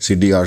CDR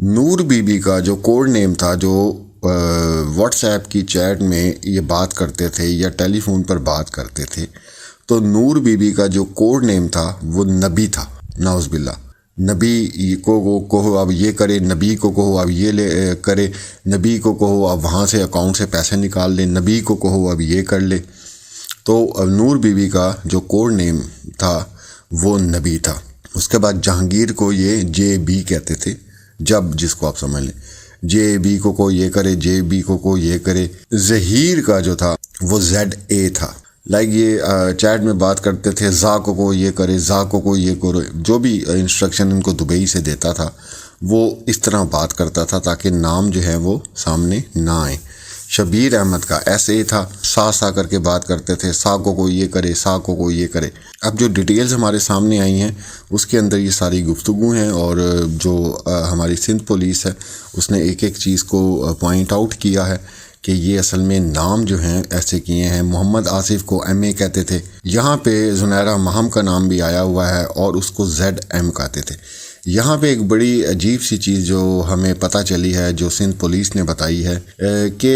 Noor be be کا جو code نیم تھا، جو واٹس ایپ کی چیٹ میں یہ بات کرتے تھے یا ٹیلی فون پر بات کرتے تھے، تو نور بی بی کا جو کوڈ نیم تھا وہ نبی تھا، نعوذ باللہ۔ نبی کو کہو اب یہ کرے، نبی کو کہو اب یہ لے کرے، نبی کو کہو اب وہاں سے اکاؤنٹ سے پیسے نکال لے، نبی کو کہو اب یہ کر لے۔ تو نور بی بی کا جو کوڈ نیم تھا وہ نبی تھا۔ اس کے بعد جہانگیر کو یہ جے بی کہتے تھے، جب جس کو آپ سمجھ لیں، جے بی کو یہ کرے، جے بی کو یہ کرے۔ ظہیر کا جو تھا وہ زیڈ اے تھا، لائک یہ چیٹ میں بات کرتے تھے، زا کو یہ کرے، زا کو یہ کرے، جو بھی انسٹرکشن ان کو دبئی سے دیتا تھا وہ اس طرح بات کرتا تھا تاکہ نام جو ہے وہ سامنے نہ آئے۔ شبیر احمد کا ایس اے تھا، سا کر کے بات کرتے تھے، سا کو یہ کرے، سا کو یہ کرے۔ اب جو ڈیٹیلز ہمارے سامنے آئی ہیں اس کے اندر یہ ساری گفتگو ہیں، اور جو ہماری سندھ پولیس ہے اس نے ایک ایک چیز کو پوائنٹ آؤٹ کیا ہے کہ یہ اصل میں نام جو ہیں ایسے کیے ہیں۔ محمد آصف کو ایم اے کہتے تھے، یہاں پہ زنیرہ مہم کا نام بھی آیا ہوا ہے اور اس کو زیڈ ایم کہتے تھے۔ یہاں پہ ایک بڑی عجیب سی چیز جو ہمیں پتہ چلی ہے، جو سندھ پولیس نے بتائی ہے، کہ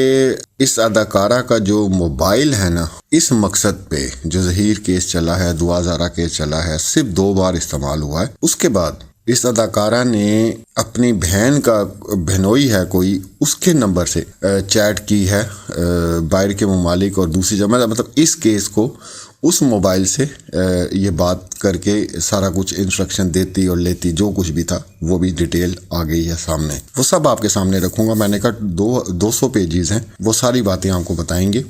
اس اداکارہ کا جو موبائل ہے نا، اس مقصد پہ جو ظہیر کیس چلا ہے، دعا زارا کیس چلا ہے، صرف 2 بار استعمال ہوا ہے۔ اس کے بعد اس اداکارہ نے اپنی بہن کا، بہنوئی ہے کوئی، اس کے نمبر سے چیٹ کی ہے باہر کے ممالک اور دوسری جگہ، مطلب اس کیس کو اس موبائل سے یہ بات کر کے سارا کچھ انسٹرکشن دیتی اور لیتی، جو کچھ بھی تھا وہ بھی ڈیٹیل آ گئی ہے سامنے۔ وہ سب آپ کے سامنے رکھوں گا، میں نے کہا 200 پیجز ہیں، وہ ساری باتیں آپ کو بتائیں گے۔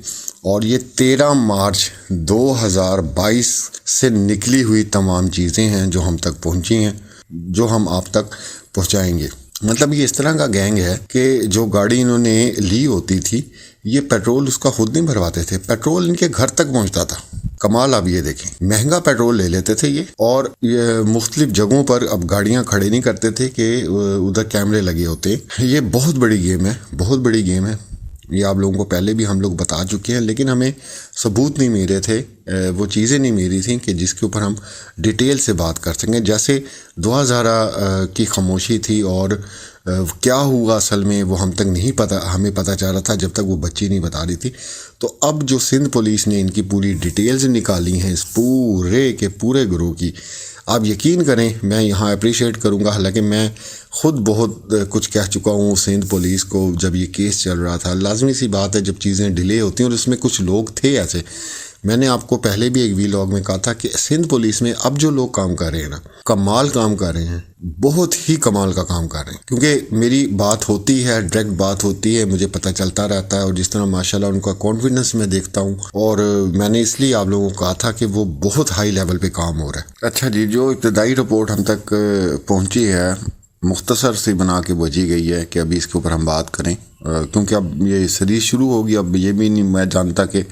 اور یہ 13 مارچ 2022 سے نکلی ہوئی تمام چیزیں ہیں جو ہم تک پہنچی ہیں، جو ہم آپ تک پہنچائیں گے۔ مطلب یہ اس طرح کا گینگ ہے کہ جو گاڑی انہوں نے لی ہوتی تھی، یہ پیٹرول اس کا خود نہیں بھرواتے تھے، پیٹرول ان کے گھر تک پہنچتا تھا۔ کمال آپ یہ دیکھیں، مہنگا پیٹرول لے لیتے تھے یہ، اور یہ مختلف جگہوں پر اب گاڑیاں کھڑے نہیں کرتے تھے کہ ادھر کیمرے لگے ہوتے ہیں۔ یہ بہت بڑی گیم ہے، بہت بڑی گیم ہے، یہ آپ لوگوں کو پہلے بھی ہم لوگ بتا چکے ہیں، لیکن ہمیں ثبوت نہیں مل رہے تھے، وہ چیزیں نہیں مل رہی تھیں کہ جس کے اوپر ہم ڈیٹیل سے بات کر سکیں۔ جیسے دعا زارا کی خاموشی تھی، اور کیا ہوا اصل میں وہ ہم تک نہیں پتہ، ہمیں پتہ چل رہا تھا جب تک وہ بچی نہیں بتا رہی تھی۔ تو اب جو سندھ پولیس نے ان کی پوری ڈیٹیلز نکالی ہیں اس پورے کے پورے گروہ کی، آپ یقین کریں میں یہاں اپریشیٹ کروں گا، حالانکہ میں خود بہت کچھ کہہ چکا ہوں سندھ پولیس کو جب یہ کیس چل رہا تھا۔ لازمی سی بات ہے جب چیزیں ڈیلے ہوتی ہیں، اور اس میں کچھ لوگ تھے ایسے، میں نے آپ کو پہلے بھی ایک ویلاگ میں کہا تھا کہ سندھ پولیس میں اب جو لوگ کام کر رہے ہیں نا، کمال کام کر رہے ہیں، بہت ہی کمال کا کام کر رہے ہیں، کیونکہ میری بات ہوتی ہے، ڈائریکٹ بات ہوتی ہے، مجھے پتہ چلتا رہتا ہے، اور جس طرح ماشاءاللہ ان کا کانفیڈنس میں دیکھتا ہوں، اور میں نے اس لیے آپ لوگوں کو کہا تھا کہ وہ بہت ہائی لیول پہ کام ہو رہا ہے۔ اچھا جی، جو ابتدائی رپورٹ ہم تک پہنچی ہے مختصر سی بنا کے بھیجی گئی ہے کہ ابھی اس کے اوپر ہم بات کریں، کیونکہ اب یہ سیریز شروع ہوگی۔ اب یہ بھی نہیں میں جانتا کہ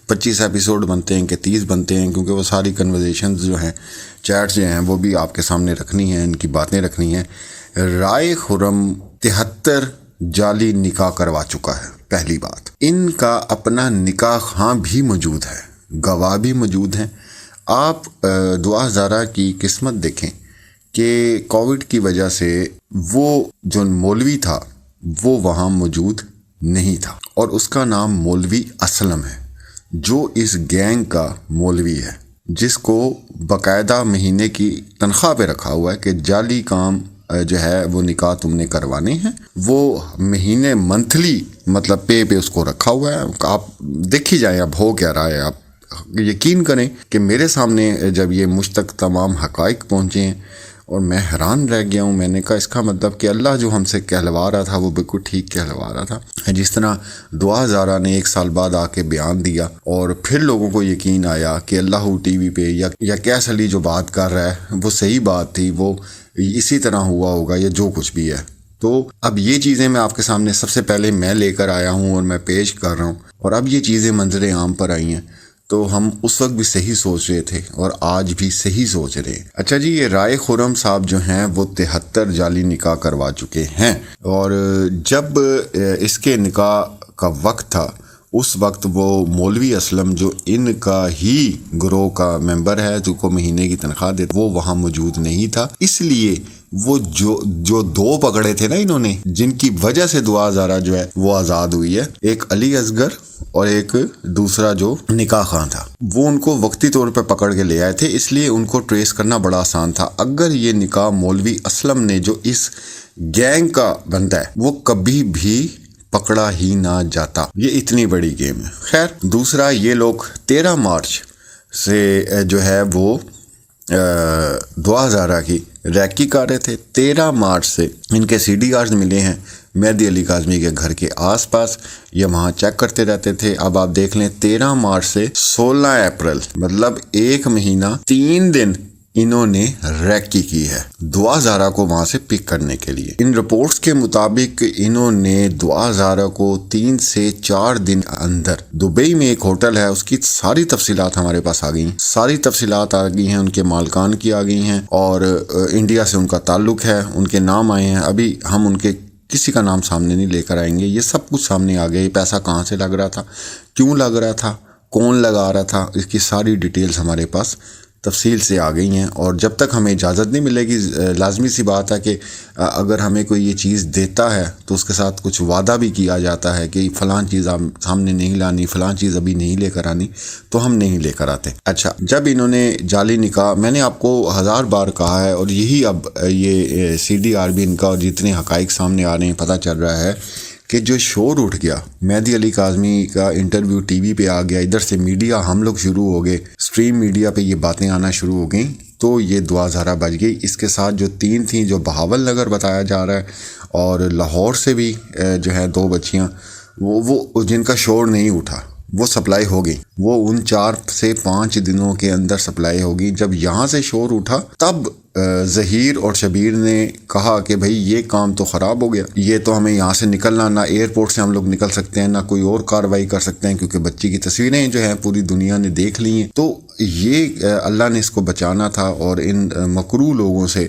25 ایپیسوڈ بنتے ہیں کہ 30 بنتے ہیں، کیونکہ وہ ساری کنورزیشنز جو ہیں، چیٹس جو ہیں، وہ بھی آپ کے سامنے رکھنی ہیں، ان کی باتیں رکھنی ہیں۔ رائے خرم 73 جعلی نکاح کروا چکا ہے۔ پہلی بات، ان کا اپنا نکاح خواں بھی موجود ہے، گواہ بھی موجود ہیں۔ آپ دعا زارا کی قسمت دیکھیں کہ کووڈ کی وجہ سے وہ جو مولوی تھا وہ وہاں موجود نہیں تھا، اور اس کا نام مولوی اسلم ہے، جو اس گینگ کا مولوی ہے، جس کو باقاعدہ مہینے کی تنخواہ پہ رکھا ہوا ہے کہ جعلی کام جو ہے وہ نکاح تم نے کروانے ہیں، وہ مہینے منتھلی مطلب پے اس کو رکھا ہوا ہے۔ آپ دیکھی جائیں اب ہو کیا رہا ہے۔ آپ یقین کریں کہ میرے سامنے جب یہ مجھ تک تمام حقائق پہنچے ہیں اور میں حیران رہ گیا ہوں، میں نے کہا اس کا مطلب کہ اللہ جو ہم سے کہلوا رہا تھا وہ بالکل ٹھیک کہلوا رہا تھا۔ جس طرح دعا زارا نے 1 سال بعد آ کے بیان دیا اور پھر لوگوں کو یقین آیا کہ اللہ ٹی وی پہ یا کیس علی جو بات کر رہا ہے وہ صحیح بات تھی، وہ اسی طرح ہوا ہوگا یا جو کچھ بھی ہے۔ تو اب یہ چیزیں میں آپ کے سامنے سب سے پہلے میں لے کر آیا ہوں اور میں پیش کر رہا ہوں، اور اب یہ چیزیں منظر عام پر آئی ہیں، تو ہم اس وقت بھی صحیح سوچ رہے تھے اور آج بھی صحیح سوچ رہے ہیں۔ اچھا جی، یہ رائے خرم صاحب جو ہیں وہ 73 جعلی نکاح کروا چکے ہیں، اور جب اس کے نکاح کا وقت تھا اس وقت وہ مولوی اسلم جو ان کا ہی گروہ کا ممبر ہے، جو کو مہینے کی تنخواہ دیتا، وہ وہاں موجود نہیں تھا، اس لیے وہ جو دو پکڑے تھے نا انہوں نے، جن کی وجہ سے دعا ہزارہ جو ہے وہ آزاد ہوئی ہے، ایک علی اصغر اور ایک دوسرا جو نکاح خان تھا، وہ ان کو وقتی طور پہ پکڑ کے لے آئے تھے، اس لیے ان کو ٹریس کرنا بڑا آسان تھا۔ اگر یہ نکاح مولوی اسلم نے جو اس گینگ کا بنتا ہے وہ کبھی بھی پکڑا ہی نہ جاتا، یہ اتنی بڑی گیم ہے۔ خیر، دوسرا یہ لوگ 13 مارچ سے جو ہے وہ دعا ہزارہ کی ریکی کر رہے تھے۔ 13 مارچ سے ان کے سی ڈی آرز ملے ہیں مہدی علی کاظمی کے گھر کے آس پاس، یہ وہاں چیک کرتے رہتے تھے۔ اب آپ دیکھ لیں 13 مارچ سے 16 اپریل، مطلب 1 مہینہ 3 دن انہوں نے ریکی کی ہے دعا ہزارہ کو وہاں سے پک کرنے کے لیے۔ ان رپورٹس کے مطابق انہوں نے دعا ہزارہ کو 3 سے 4 دن اندر دبئی میں ایک ہوٹل ہے، اس کی ساری تفصیلات ہمارے پاس آ گئی ہیں، ساری تفصیلات آ گئی ہیں، ان کے مالکان کی آ گئی ہیں، اور انڈیا سے ان کا تعلق ہے، ان کے نام آئے ہیں۔ ابھی ہم ان کے کسی کا نام سامنے نہیں لے کر آئیں گے، یہ سب کچھ سامنے آ گیا۔ یہ پیسہ کہاں سے لگ رہا تھا، کیوں لگ رہا تھا، کون لگا رہا تھا، اس کی ساری ڈیٹیلز ہمارے پاس تفصیل سے آ گئی ہیں۔ اور جب تک ہمیں اجازت نہیں ملے گی، لازمی سی بات ہے کہ اگر ہمیں کوئی یہ چیز دیتا ہے تو اس کے ساتھ کچھ وعدہ بھی کیا جاتا ہے کہ فلاں چیز آپ سامنے نہیں لانی، فلاں چیز ابھی نہیں لے کر آنی، تو ہم نہیں لے کر آتے۔ اچھا، جب انہوں نے جعلی نکاح، میں نے آپ کو 1000 بار کہا ہے، اور یہی اب یہ سی ڈی آر بھی ان کا، اور جتنے حقائق سامنے آ رہے ہیں پتہ چل رہا ہے کہ جو شور اٹھ گیا، مہدی علی کاظمی کا انٹرویو ٹی وی پہ آ گیا، ادھر سے میڈیا ہم لوگ شروع ہو گئے، اسٹریم میڈیا پہ یہ باتیں آنا شروع ہو گئیں، تو یہ دعا ہزارہ بچ گئی۔ اس کے ساتھ جو 3 تھیں، جو بہاول نگر بتایا جا رہا ہے، اور لاہور سے بھی جو ہے 2 بچیاں، وہ جن کا شور نہیں اٹھا، وہ سپلائی ہو گئی، وہ ان 4 سے 5 دنوں کے اندر سپلائی ہوگی۔ جب یہاں سے شور اٹھا تب ظہیر اور شبیر نے کہا کہ بھئی یہ کام تو خراب ہو گیا، یہ تو ہمیں یہاں سے نکلنا، نہ ایئرپورٹ سے ہم لوگ نکل سکتے ہیں، نہ کوئی اور کاروائی کر سکتے ہیں، کیونکہ بچی کی تصویریں جو ہیں پوری دنیا نے دیکھ لی ہیں۔ تو یہ اللہ نے اس کو بچانا تھا اور ان مکروہ لوگوں سے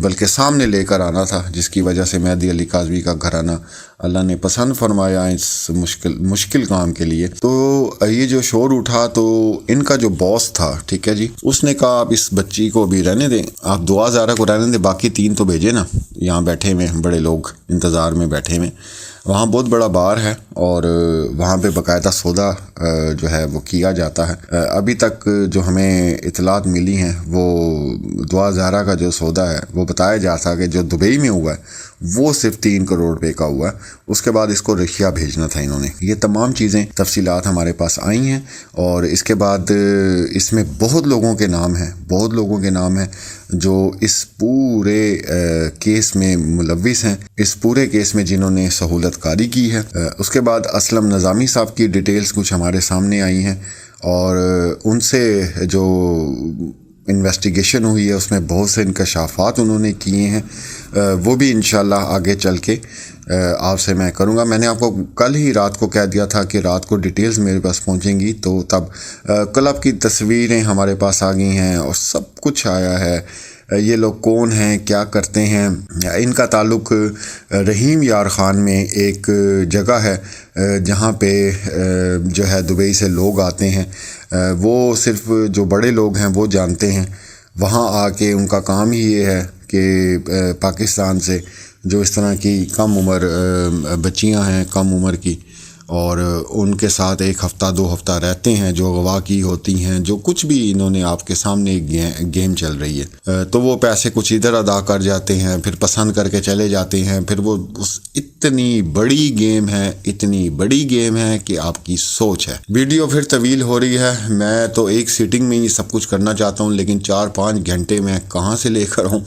بلکہ سامنے لے کر آنا تھا، جس کی وجہ سے مہدی علی کاظمی کا گھرانہ اللہ نے پسند فرمایا اس مشکل کام کے لیے۔ تو یہ جو شور اٹھا، تو ان کا جو باس تھا، ٹھیک ہے جی، اس نے کہا آپ اس بچی کو بھی رہنے دیں، آپ دعا ہزارہ کو رہنے دیں، باقی 3 تو بھیجے نا، یہاں بیٹھے ہوئے بڑے لوگ انتظار میں بیٹھے ہوئے، وہاں بہت بڑا بار ہے، اور وہاں پہ باقاعدہ سودا جو ہے وہ کیا جاتا ہے۔ ابھی تک جو ہمیں اطلاعات ملی ہیں، وہ دعا ہزارہ کا جو سودا ہے وہ بتایا جاتا ہے کہ جو دبئی میں ہوا ہے وہ صرف 3 کروڑ روپے کا ہوا ہے، اس کے بعد اس کو رشیا بھیجنا تھا انہوں نے۔ یہ تمام چیزیں تفصیلات ہمارے پاس آئی ہیں، اور اس کے بعد اس میں بہت لوگوں کے نام ہیں جو اس پورے کیس میں ملوث ہیں، اس پورے کیس میں جنہوں نے سہولت کاری کی ہے۔ اس کے بعد اسلم نظامی صاحب کی ڈیٹیلز کچھ ہمارے سامنے آئی ہیں، اور ان سے جو انویسٹیگیشن ہوئی ہے اس میں بہت سے انکشافات انہوں نے کیے ہیں، وہ بھی انشاءاللہ آگے چل کے آپ سے میں کروں گا۔ میں نے آپ کو کل ہی رات کو کہہ دیا تھا کہ رات کو ڈیٹیلز میرے پاس پہنچیں گی، تو تب کلب کی تصویریں ہمارے پاس آ گئی ہیں اور سب کچھ آیا ہے۔ یہ لوگ کون ہیں، کیا کرتے ہیں، ان کا تعلق رحیم یار خان میں ایک جگہ ہے جہاں پہ جو ہے دبئی سے لوگ آتے ہیں، وہ صرف جو بڑے لوگ ہیں وہ جانتے ہیں، وہاں آ کے ان کا کام ہی یہ ہے کہ پاکستان سے جو اس طرح کی کم عمر بچیاں ہیں، کم عمر کی، اور ان کے ساتھ 1 ہفتہ 2 ہفتہ رہتے ہیں، جو اغوا کی ہوتی ہیں، جو کچھ بھی انہوں نے آپ کے سامنے گیم چل رہی ہے، تو وہ پیسے کچھ ادھر ادا کر جاتے ہیں، پھر پسند کر کے چلے جاتے ہیں، پھر وہ اتنی بڑی گیم ہے کہ آپ کی سوچ ہے۔ ویڈیو پھر طویل ہو رہی ہے، میں تو ایک سیٹنگ میں ہی سب کچھ کرنا چاہتا ہوں، لیکن 4-5 گھنٹے میں کہاں سے لے کر ہوں،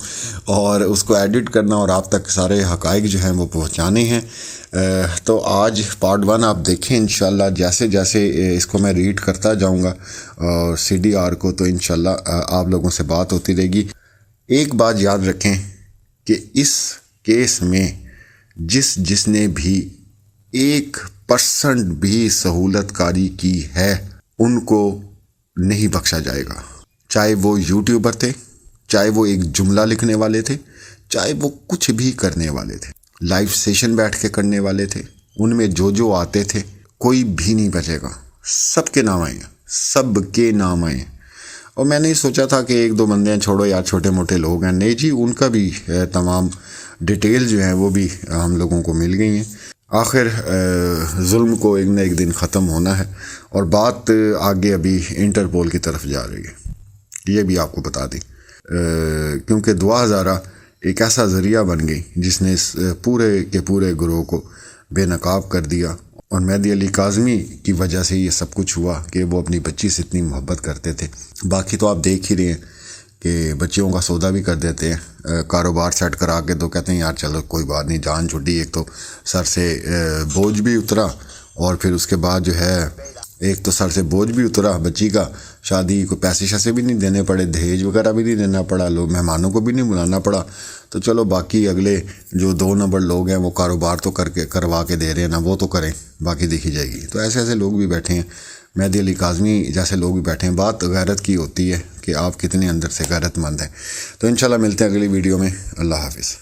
اور اس کو ایڈٹ کرنا اور آپ تک سارے حقائق جو ہیں وہ پہنچانے ہیں۔ تو آج پارٹ 1 آپ دیکھیں انشاءاللہ، جیسے جیسے اس کو میں ریڈ کرتا جاؤں گا اور سی ڈی آر کو، تو انشاءاللہ آپ لوگوں سے بات ہوتی رہے گی۔ ایک بات یاد رکھیں کہ اس کیس میں جس نے بھی 1% بھی سہولت کاری کی ہے ان کو نہیں بخشا جائے گا، چاہے وہ یوٹیوبر تھے، چاہے وہ ایک جملہ لکھنے والے تھے، چاہے وہ کچھ بھی کرنے والے تھے، لائیو سیشن بیٹھ کے کرنے والے تھے، ان میں جو آتے تھے، کوئی بھی نہیں بچے گا، سب کے نام آئیں گے، اور میں نے سوچا تھا کہ ایک دو بندے ہیں، چھوڑو یار چھوٹے موٹے لوگ ہیں، نہیں جی ان کا بھی تمام ڈیٹیل جو ہیں وہ بھی ہم لوگوں کو مل گئی ہیں۔ آخر ظلم کو ایک نہ ایک دن ختم ہونا ہے، اور بات آگے ابھی انٹرپول کی طرف جا رہی ہے، یہ بھی آپ کو بتا دیں، کیونکہ دعا ہزارہ ایک ایسا ذریعہ بن گئی جس نے اس پورے کے پورے گروہ کو بے نقاب کر دیا، اور مہدی علی کاظمی کی وجہ سے یہ سب کچھ ہوا کہ وہ اپنی بچی سے اتنی محبت کرتے تھے۔ باقی تو آپ دیکھ ہی رہے ہیں کہ بچیوں کا سودا بھی کر دیتے ہیں، کاروبار سیٹ کرا کے تو کہتے ہیں یار چلو کوئی بات نہیں، جان چھٹی، ایک تو سر سے بوجھ بھی اترا، اور پھر اس کے بعد جو ہے ایک تو سر سے بوجھ بھی اترا بچی کا، شادی کو پیسے شیسے بھی نہیں دینے پڑے، دہیج وغیرہ بھی نہیں دینا پڑا، لوگ مہمانوں کو بھی نہیں بلانا پڑا، تو چلو باقی اگلے جو 2 نمبر لوگ ہیں وہ کاروبار تو کروا کے دے رہے ہیں نا، وہ تو کریں، باقی دیکھی جائے گی۔ تو ایسے لوگ بھی بیٹھے ہیں، مہدی علی کاظمی جیسے لوگ بھی بیٹھے ہیں۔ بات غیرت کی ہوتی ہے کہ آپ کتنے اندر سے غیرت مند ہیں۔ تو انشاءاللہ ملتے ہیں اگلی ویڈیو میں۔ اللہ حافظ۔